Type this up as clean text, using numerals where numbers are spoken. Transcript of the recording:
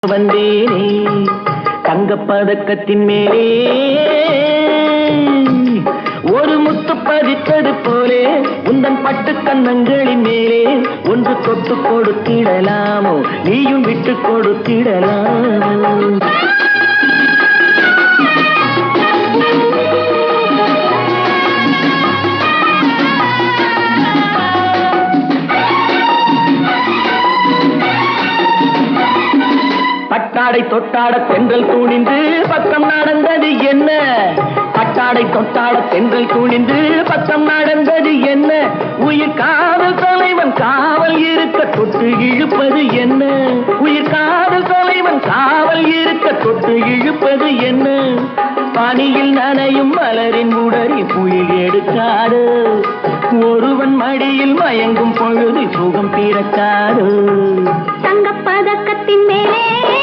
வந்தேனே தங்கப்பதக்கத்தின் மேலே ஒரு முத்து பதித்தது போலே உந்தன் பட்டு கண்ணங்களின் மேலே ஒன்று தொட்டு கொடுத்திடலாமோ நீயும் விட்டு கொடுத்திடலாமோ பட்டாடை தொட்டாட தென்றல் துணிந்து பக்கம் நடந்தது என்ன பட்டாடை தொட்டாட தென்றல் துணிந்து பக்கம் நடந்தது என்ன உயிர் காதல் தலைவன் காவல் இருக்க தொட்டு இழுப்பது என்ன உயிர் காதல் தலைவன் காவல் இருக்க தொட்டு இழுப்பது என்ன பனியில் நனையும் மலரின் உடலில் புயல் எடுக்காது ஒருவன் மடியில் மயங்கும் பொழுது சுகம் பிறக்காது தங்கப்பதக்கத்தின் மேலே